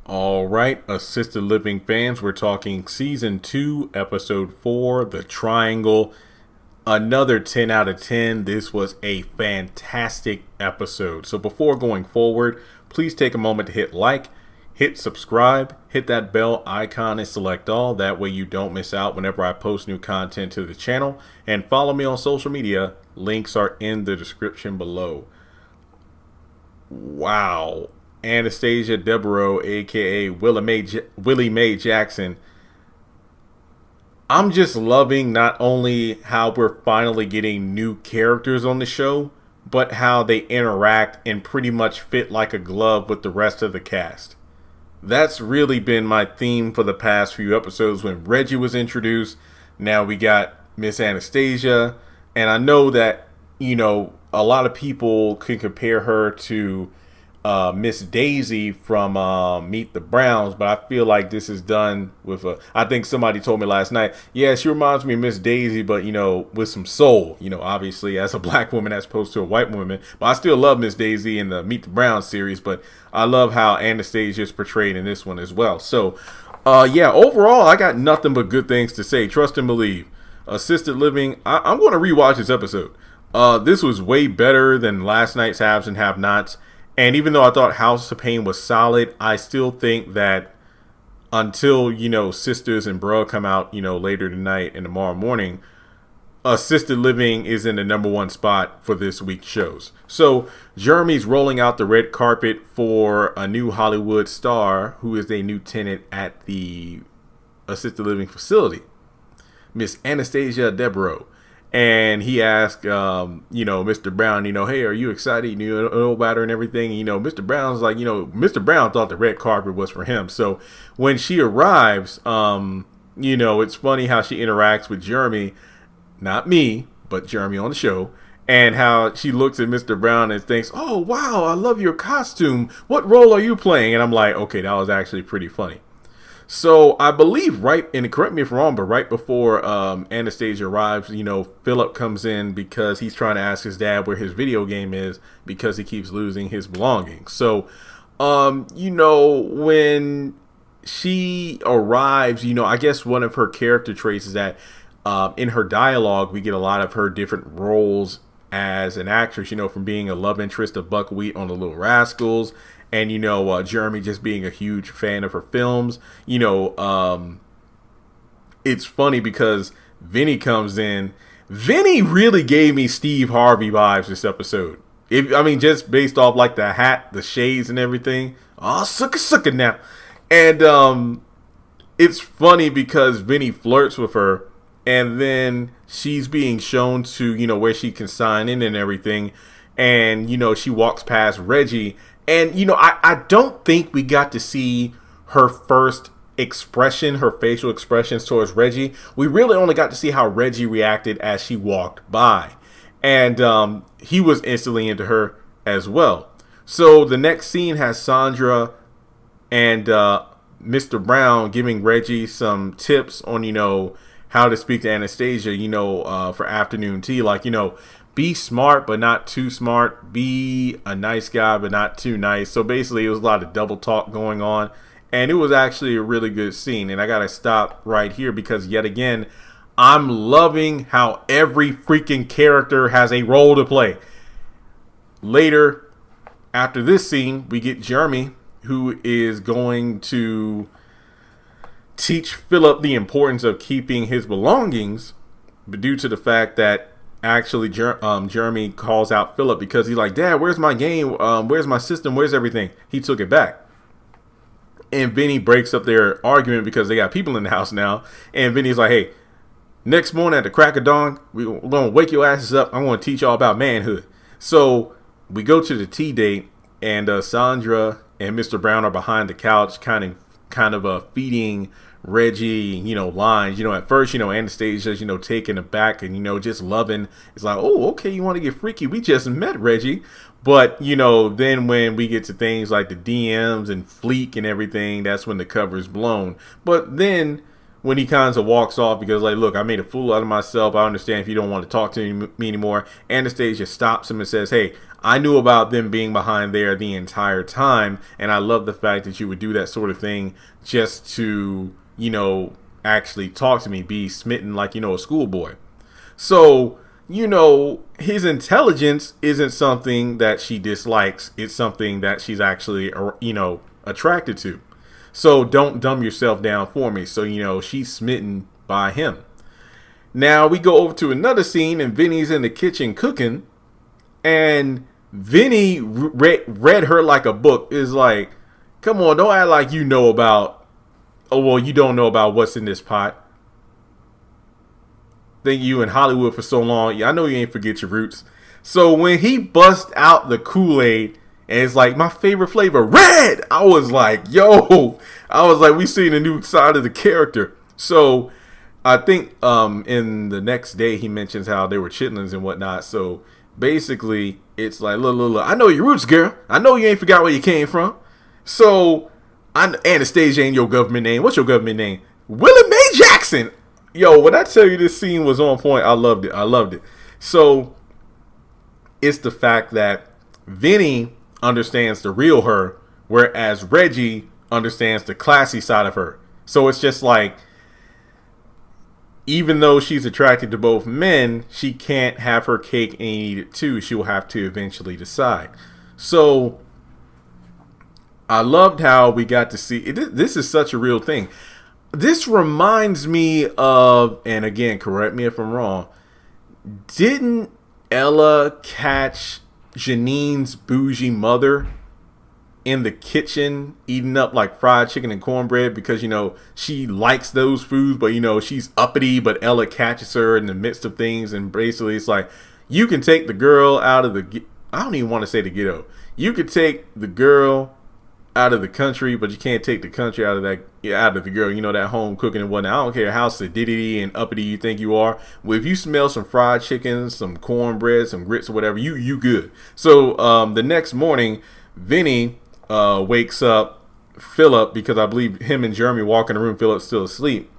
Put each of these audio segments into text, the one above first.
All right, assisted living fans, we're talking season 2, episode 4, The Triangle. Another 10 out of 10. This was a fantastic episode. So before going forward, please take a moment to hit like, hit subscribe, hit that bell icon and select all. That way you don't miss out whenever I post new content to the channel. And follow me on social media. Links are in the description below. Wow. Anastasia Devereaux, aka Willie Mae Jackson. I'm just loving not only how we're finally getting new characters on the show, but how they interact and pretty much fit like a glove with the rest of the cast. That's really been my theme for the past few episodes. When Reggie was introduced, now we got Miss Anastasia, and I know that, a lot of people can compare her to Miss Daisy from Meet the Browns, but I feel like this is done with I think somebody told me last night, yeah, she reminds me of Miss Daisy, but with some soul, obviously as a black woman as opposed to a white woman. But I still love Miss Daisy in the Meet the Browns series, but I love how Anastasia is portrayed in this one as well. So yeah, overall I got nothing but good things to say. Trust and believe. Assisted living, I'm going to rewatch this episode. This was way better than last night's Haves and Have-Nots. And even though I thought House of Pain was solid, I still think that until, Sisters and Bruh come out, later tonight and tomorrow morning, Assisted Living is in the #1 spot for this week's shows. So Jeremy's rolling out the red carpet for a new Hollywood star who is a new tenant at the Assisted Living facility, Miss Anastasia Devereaux. And he asked, Mr. Brown, hey, are you excited? You know about her and everything. Mr. Brown's like, Mr. Brown thought the red carpet was for him. So when she arrives, it's funny how she interacts with Jeremy, not me, but Jeremy on the show, and how she looks at Mr. Brown and thinks, oh, wow, I love your costume. What role are you playing? And I'm like, okay, that was actually pretty funny. So I believe and correct me if I'm wrong, but right before Anastasia arrives, Philip comes in because he's trying to ask his dad where his video game is because he keeps losing his belongings. So, when she arrives, I guess one of her character traits is that in her dialogue, we get a lot of her different roles as an actress, from being a love interest of Buckwheat on The Little Rascals. And, Jeremy just being a huge fan of her films. It's funny because Vinny comes in. Vinny really gave me Steve Harvey vibes this episode. Just based off like the hat, the shades and everything. Oh, sucker now. And it's funny because Vinny flirts with her. And then she's being shown to, where she can sign in and everything. And, she walks past Reggie. And, I don't think we got to see her first expression, her facial expressions towards Reggie. We really only got to see how Reggie reacted as she walked by. And he was instantly into her as well. So the next scene has Sandra and Mr. Brown giving Reggie some tips on, how to speak to Anastasia, for afternoon tea. Like, be smart, but not too smart. Be a nice guy, but not too nice. So basically, it was a lot of double talk going on. And it was actually a really good scene. And I got to stop right here because, yet again, I'm loving how every freaking character has a role to play. Later, after this scene, we get Jeremy, who is going to teach Philip the importance of keeping his belongings, but due to the fact that actually Jeremy calls out Philip because he's like, Dad, where's my game? Where's my system? Where's everything? He took it back. And Vinny breaks up their argument because they got people in the house now. And Vinny's like, hey, next morning at the crack of dawn, we're going to wake your asses up. I'm going to teach y'all about manhood. So we go to the tea date, and Sandra and Mr. Brown are behind the couch kind of feeding Reggie, lines. At first, Anastasia's, taken aback and, just loving. It's like, oh, okay, you want to get freaky? We just met, Reggie. But, then when we get to things like the DMs and Fleek and everything, that's when the cover's blown. But then when he kind of walks off because, like, look, I made a fool out of myself. I understand if you don't want to talk to me anymore. Anastasia stops him and says, hey, I knew about them being behind there the entire time, and I love the fact that you would do that sort of thing just to, actually talk to me, be smitten like, a schoolboy. So, his intelligence isn't something that she dislikes. It's something that she's actually, attracted to. So don't dumb yourself down for me. So, she's smitten by him. Now we go over to another scene, and Vinny's in the kitchen cooking, and Vinny read her like a book. Is like, come on, don't act like you know about, you don't know about what's in this pot. Think you in Hollywood for so long. Yeah, I know you ain't forget your roots. So when he bust out the Kool-Aid, and it's like, my favorite flavor, red, I was like, we seen a new side of the character. So I think in the next day he mentions how they were chitlins and whatnot. So basically it's like, look, I know your roots, girl. I know you ain't forgot where you came from. So Anastasia ain't your government name. What's your government name? Willie Mae Jackson. Yo, when I tell you this scene was on point, I loved it. So it's the fact that Vinny understands the real her, whereas Reggie understands the classy side of her. So it's just like, even though she's attracted to both men, she can't have her cake and eat it too. She will have to eventually decide. So I loved how we got to see it. This is such a real thing. This reminds me of, and again, correct me if I'm wrong, didn't Ella catch Janine's bougie mother in the kitchen eating up like fried chicken and cornbread because, she likes those foods, but, she's uppity, but Ella catches her in the midst of things. And basically it's like, you can take the girl out of I don't even want to say the ghetto. You could take the girl out of the country, but you can't take the country out of the girl, that home cooking and whatnot. I don't care how sedity and uppity you think you are. Well, if you smell some fried chicken, some cornbread, some grits or whatever, you good. So the next morning, Vinny wakes up Philip, because I believe him and Jeremy walk in the room. Philip's still asleep,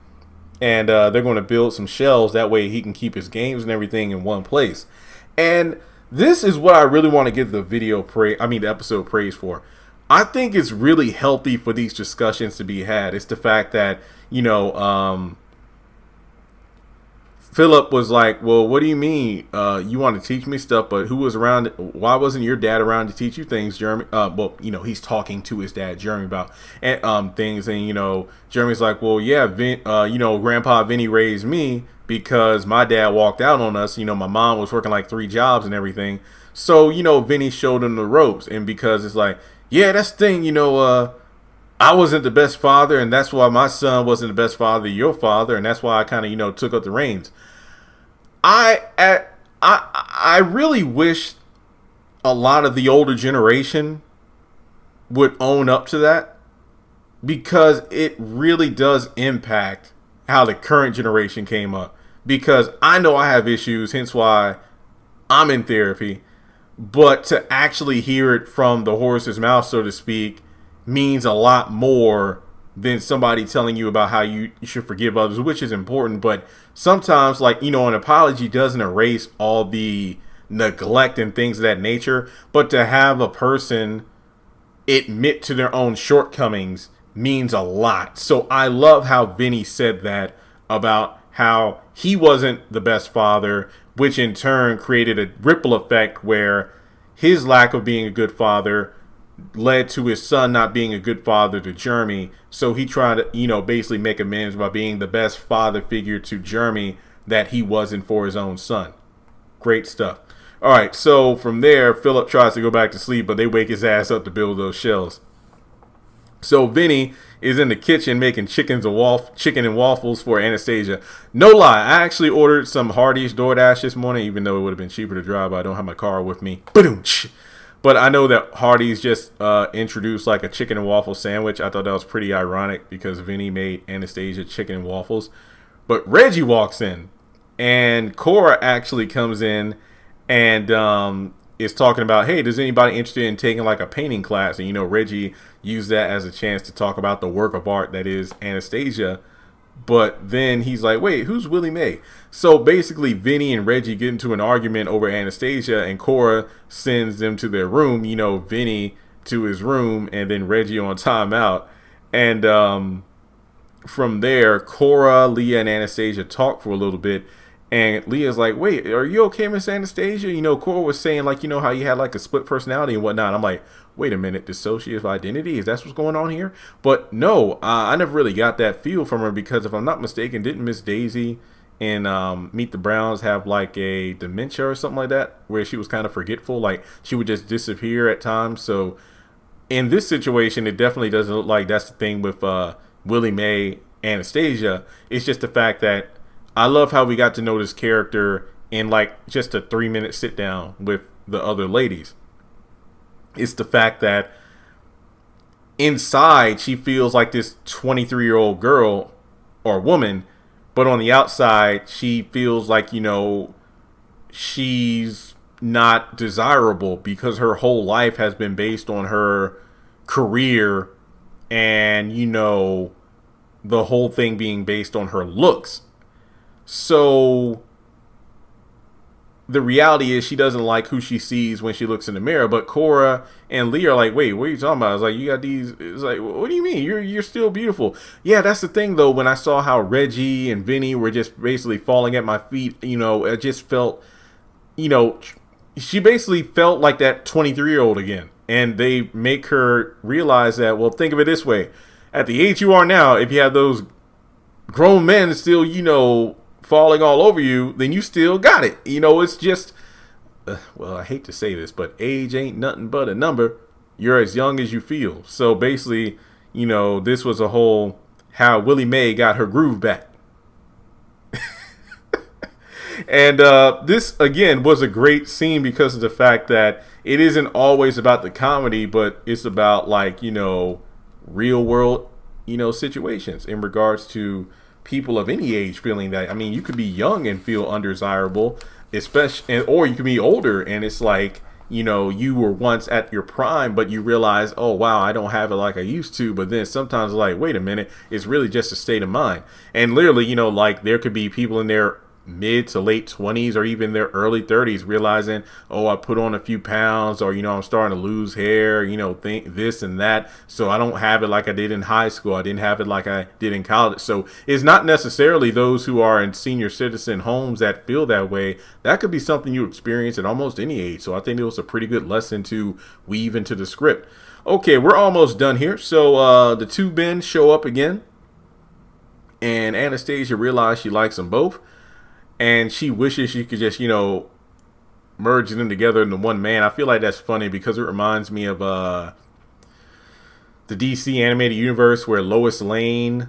and they're going to build some shelves. That way he can keep his games and everything in one place. And this is what I really want to give the episode praise for. I think it's really healthy for these discussions to be had. It's the fact that, Philip was like, well, what do you mean? You want to teach me stuff, but who was around? Why wasn't your dad around to teach you things, Jeremy? He's talking to his dad, Jeremy, about things. And, Jeremy's like, well, yeah, Grandpa Vinny raised me because my dad walked out on us. My mom was working like 3 jobs and everything. So, Vinny showed him the ropes. And because it's like, yeah, that's the thing, I wasn't the best father, and that's why my son wasn't the best father to your father, and that's why I kind of, took up the reins. I really wish a lot of the older generation would own up to that, because it really does impact how the current generation came up. Because I know I have issues, hence why I'm in therapy. But to actually hear it from the horse's mouth, so to speak, means a lot more than somebody telling you about how you should forgive others, which is important. But sometimes, an apology doesn't erase all the neglect and things of that nature. But to have a person admit to their own shortcomings means a lot. So I love how Vinny said that about how he wasn't the best father, which in turn created a ripple effect where his lack of being a good father led to his son not being a good father to Jeremy. So he tried to, basically make amends by being the best father figure to Jeremy that he wasn't for his own son. Great stuff. All right, so from there, Philip tries to go back to sleep, but they wake his ass up to build those shells. So Vinny is in the kitchen making chicken and waffles for Anastasia. No lie, I actually ordered some Hardee's DoorDash this morning, even though it would have been cheaper to drive. I don't have my car with me. But I know that Hardee's just introduced like a chicken and waffle sandwich. I thought that was pretty ironic because Vinny made Anastasia chicken and waffles. But Reggie walks in, and Cora actually comes in and is talking about, hey, does anybody interested in taking like a painting class? And Reggie used that as a chance to talk about the work of art that is Anastasia. But then he's like, wait, who's Willie Mae? So basically, Vinny and Reggie get into an argument over Anastasia, and Cora sends them to their room. Vinny to his room, and then Reggie on timeout. And from there, Cora, Leah, and Anastasia talk for a little bit. And Leah's like, wait, are you okay, Miss Anastasia? Cora was saying, like, how you had like a split personality and whatnot. I'm like, wait a minute, dissociative identity? Is that what's going on here? But no, I never really got that feel from her, because if I'm not mistaken, didn't Miss Daisy and Meet the Browns have like a dementia or something like that, where she was kind of forgetful, like she would just disappear at times? So in this situation, it definitely doesn't look like that's the thing with Willie Mae, Anastasia. It's just the fact that I love how we got to know this character in like just a 3-minute sit down with the other ladies. It's the fact that inside she feels like this 23-year-old girl or woman, but on the outside she feels like, she's not desirable, because her whole life has been based on her career and, the whole thing being based on her looks. So the reality is she doesn't like who she sees when she looks in the mirror. But Cora and Leah are like, wait, what are you talking about? It's like, you got these. It's like, what do you mean? You're still beautiful. Yeah, that's the thing, though. When I saw how Reggie and Vinny were just basically falling at my feet, it just felt, she basically felt like that 23-year-old again. And they make her realize that, well, think of it this way. At the age you are now, if you have those grown men still, falling all over you, then you still got it. It's just, well, I hate to say this, but age ain't nothing but a number. You're as young as you feel. So basically, this was a whole how Willie Mae got her groove back. And this, again, was a great scene because of the fact that it isn't always about the comedy, but it's about like, real world, situations in regards to people of any age feeling that, you could be young and feel undesirable, especially, or you could be older and it's like, you were once at your prime, but you realize, oh wow, I don't have it like I used to. But then sometimes like, wait a minute, it's really just a state of mind. And literally, like there could be people in their mid to late 20s or even their early 30s realizing, oh, I put on a few pounds, or I'm starting to lose hair, think this and that, so I don't have it like I did in high school, I didn't have it like I did in college. So it's not necessarily those who are in senior citizen homes that feel that way. That could be something you experience at almost any age. So I think it was a pretty good lesson to weave into the script. Okay, we're almost done here. So the two men show up again, and Anastasia realizes she likes them both. And she wishes she could just, merge them together into one man. I feel like that's funny because it reminds me of the DC animated universe where Lois Lane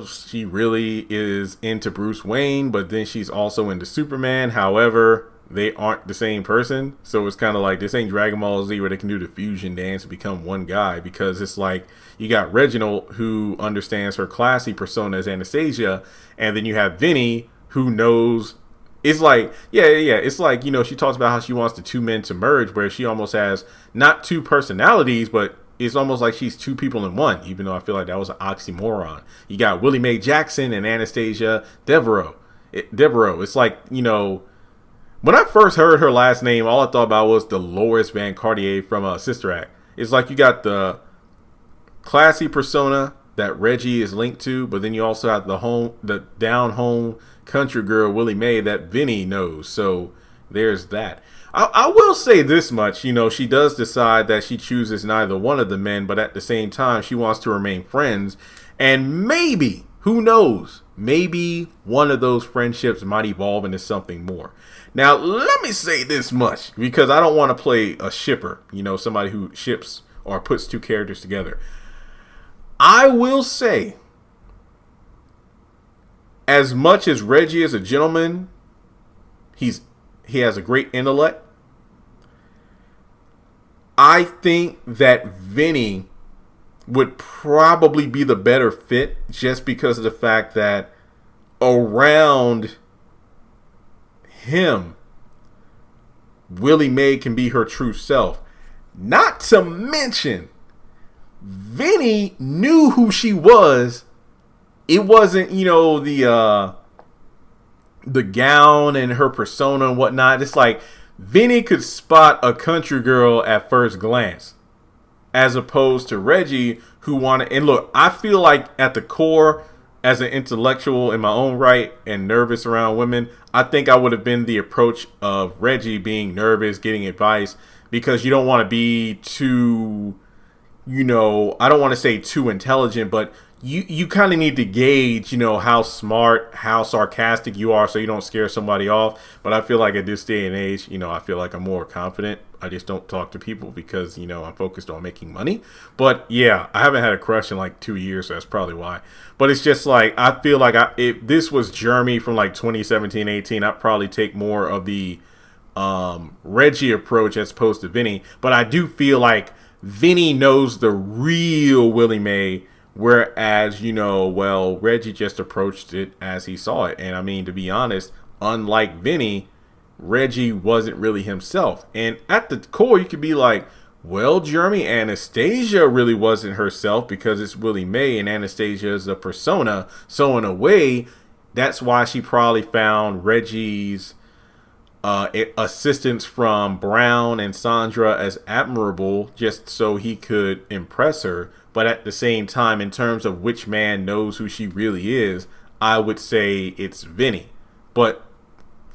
she really is into Bruce Wayne, but then she's also into Superman. However, they aren't the same person. So it's kind of like, this ain't Dragon Ball Z where they can do the fusion dance and become one guy, because it's like you got Reginald, who understands her classy persona as Anastasia, and then you have Vinny, who knows. It's like, yeah. It's like, she talks about how she wants the two men to merge, where she almost has not two personalities, but it's almost like she's two people in one, even though I feel like that was an oxymoron. You got Willie Mae Jackson and Anastasia Devereaux. It's like, when I first heard her last name, all I thought about was Dolores Van Cartier from Sister Act. It's like you got the classy persona that Reggie is linked to, but then you also have the down home country girl Willie Mae that Vinny knows. So there's that. I will say this much, she does decide that she chooses neither one of the men, but at the same time she wants to remain friends, and maybe, who knows, maybe one of those friendships might evolve into something more. Now let me say this much, because I don't want to play a shipper, somebody who ships or puts two characters together. I will say, as much as Reggie is a gentleman, he has a great intellect. I think that Vinny would probably be the better fit, just because of the fact that around him, Willie Mae can be her true self. Not to mention, Vinny knew who she was it wasn't, the gown and her persona and whatnot. It's like Vinny could spot a country girl at first glance, as opposed to Reggie, who wanted. And look, I feel like at the core, as an intellectual in my own right and nervous around women, I think I would have been the approach of Reggie, being nervous, getting advice, because you don't want to be too, I don't want to say too intelligent, but you kind of need to gauge, how smart, how sarcastic you are, so you don't scare somebody off. But I feel like at this day and age, I feel like I'm more confident. I just don't talk to people because, I'm focused on making money. But yeah, I haven't had a crush in like 2 years, so that's probably why. But it's just like, I feel like if this was Jeremy from like 2017-18, I'd probably take more of the Reggie approach as opposed to Vinny. But I do feel like Vinny knows the real Willie Mae, whereas, Reggie just approached it as he saw it. And I mean, to be honest, unlike Vinny, Reggie wasn't really himself. And at the core, you could be like, well, Jeremy, Anastasia really wasn't herself because it's Willie Mae and Anastasia is a persona. So in a way, that's why she probably found Reggie's assistance from Brown and Sandra as admirable, just so he could impress her. But at the same time, in terms of which man knows who she really is, I would say it's Vinny. But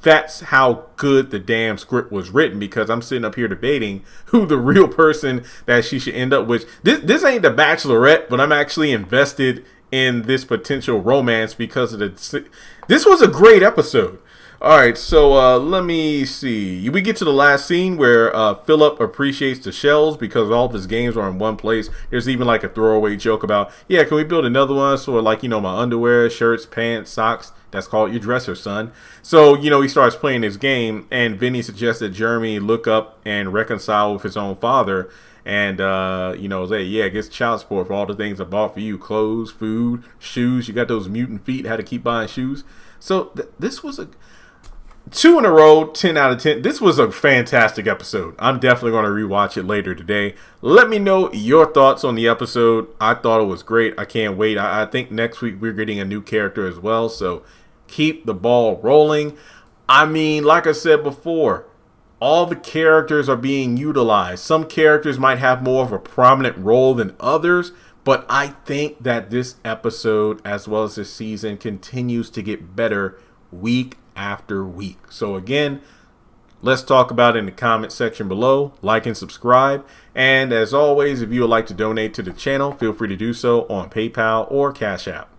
that's how good the damn script was written, because I'm sitting up here debating who the real person that she should end up with. This ain't The Bachelorette, but I'm actually invested in this potential romance because of this was a great episode. All right, so let me see. We get to the last scene where Philip appreciates the shells because all of his games are in one place. There's even like a throwaway joke about, yeah, can we build another one? So like, my underwear, shirts, pants, socks. That's called your dresser, son. So, he starts playing his game, and Vinny suggests that Jeremy look up and reconcile with his own father. And, say, yeah, gets child support for all the things I bought for you. Clothes, food, shoes. You got those mutant feet. Had to keep buying shoes. So this was a 2 in a row, 10 out of 10. This was a fantastic episode. I'm definitely going to rewatch it later today. Let me know your thoughts on the episode. I thought it was great. I can't wait. I think next week we're getting a new character as well. So keep the ball rolling. I mean, like I said before, all the characters are being utilized. Some characters might have more of a prominent role than others, but I think that this episode, as well as this season, continues to get better week after week. So again, let's talk about it in the comment section below. Like and subscribe. And as always, if you would like to donate to the channel, feel free to do so on PayPal or Cash App.